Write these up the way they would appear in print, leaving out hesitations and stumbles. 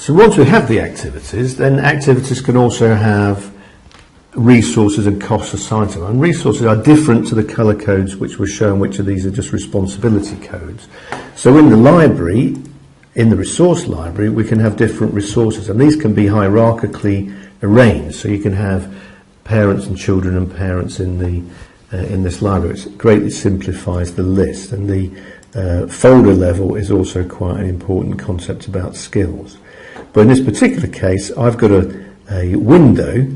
So once we have the activities, then activities can also have resources and costs assigned to them. And resources are different to the colour codes which were shown, which of these are just responsibility codes. So in the library, in the resource library, we can have different resources, and these can be hierarchically arranged. So you can have parents and children and parents in this library. It greatly simplifies the list, and the folder level is also quite an important concept about skills. But in this particular case, I've got a window,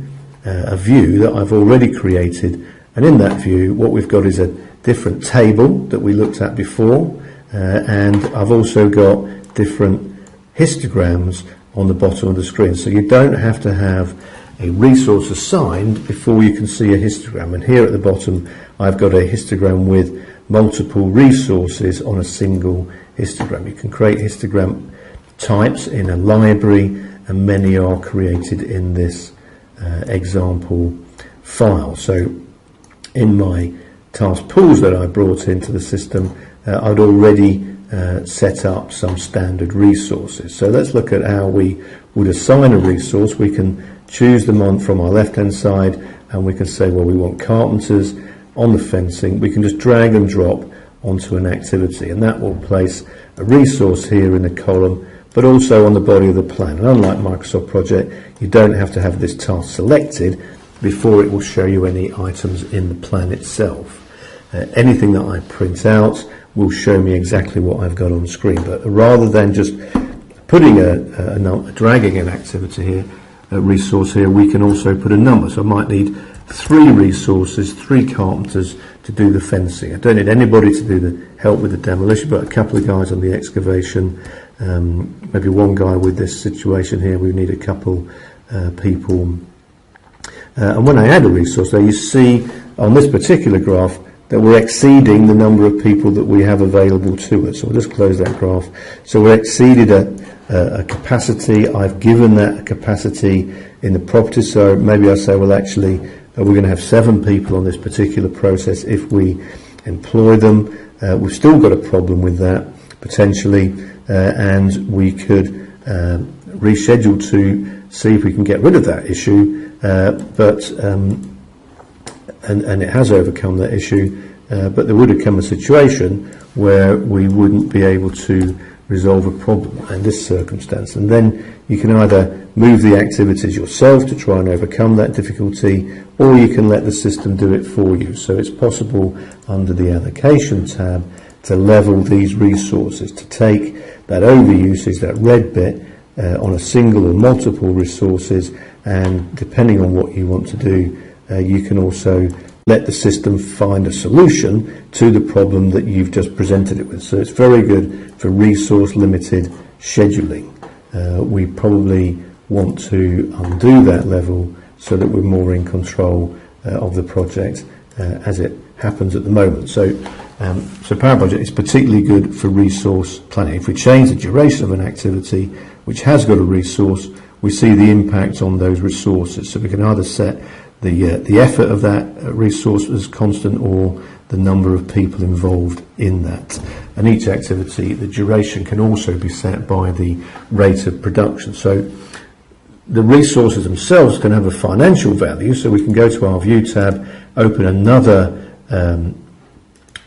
a view that I've already created, and in that view what we've got is a different table that we looked at before, and I've also got different histograms on the bottom of the screen. So you don't have to have a resource assigned before you can see a histogram. And here at the bottom I've got a histogram with multiple resources on a single histogram. You can create histogram types in a library, and many are created in this example file. So in my task pools that I brought into the system, I'd already set up some standard resources. So let's look at how we would assign a resource. We can choose them on from our left hand side, and we can say, well, we want carpenters on the fencing. We can just drag and drop onto an activity, and that will place a resource here in the column, but also on the body of the plan. And unlike Microsoft Project, you don't have to have this task selected before it will show you any items in the plan itself. Anything that I print out will show me exactly what I've got on screen. But rather than just putting dragging an activity here, a resource here, we can also put a number. So I might need 3 resources, 3 carpenters to do the fencing. I don't need anybody to do the help with the demolition, but a couple of guys on the excavation, maybe one guy with this situation here. We need a couple people. And when I add a resource there, you see on this particular graph that we're exceeding the number of people that we have available to us. So we'll just close that graph. So we're exceeded a capacity. I've given that capacity in the properties. So maybe I say, well, actually, we're going to have 7 people on this particular process if we employ them. We've still got a problem with that, potentially, and we could reschedule to see if we can get rid of that issue, and it has overcome that issue, but there would have come a situation where we wouldn't be able to resolve a problem in this circumstance. And then you can either move the activities yourself to try and overcome that difficulty, or you can let the system do it for you. So it's possible under the allocation tab to level these resources, to take that overusage, that red bit, on a single or multiple resources, and depending on what you want to do, you can also let the system find a solution to the problem that you've just presented it with. So it's very good for resource limited scheduling. We probably want to undo that level so that we're more in control of the project as it happens at the moment. So PowerProject is particularly good for resource planning. If we change the duration of an activity which has got a resource, we see the impact on those resources. So we can either set the effort of that resource as constant, or the number of people involved in that. And each activity, the duration can also be set by the rate of production. So the resources themselves can have a financial value, so we can go to our View tab, open another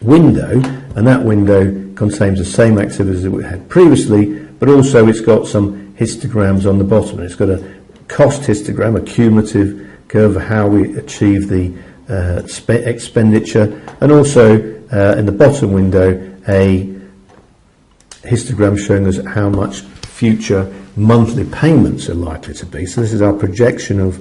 window, and that window contains the same activities that we had previously, but also it's got some histograms on the bottom. It's got a cost histogram, a cumulative curve of how we achieve the expenditure, and also in the bottom window a histogram showing us how much future monthly payments are likely to be. So this is our projection of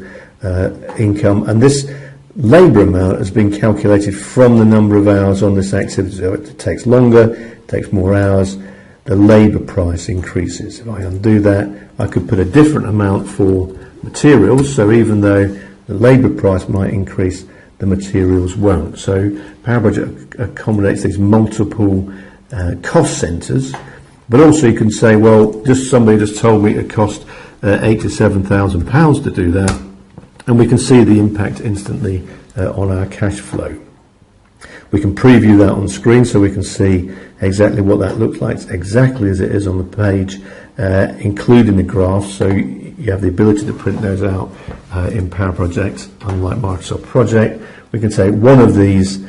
income, and this labour amount has been calculated from the number of hours on this activity. So it takes longer, it takes more hours, the labour price increases. If I undo that, I could put a different amount for materials, so even though the labour price might increase, the materials won't. So PowerProject accommodates these multiple cost centres, but also you can say, well, somebody just told me it cost £8,000 to £7,000 to do that, and we can see the impact instantly on our cash flow. We can preview that on screen so we can see exactly what that looks like, exactly as it is on the page, including the graphs, so you have the ability to print those out in PowerProject, unlike Microsoft Project. We can take one of these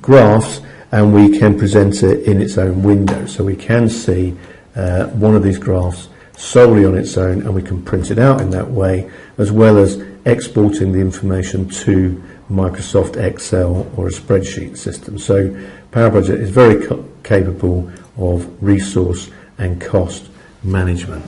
graphs and we can present it in its own window. So we can see one of these graphs solely on its own, and we can print it out in that way, as well as exporting the information to Microsoft Excel or a spreadsheet system. So PowerProject is very capable of resource and cost management.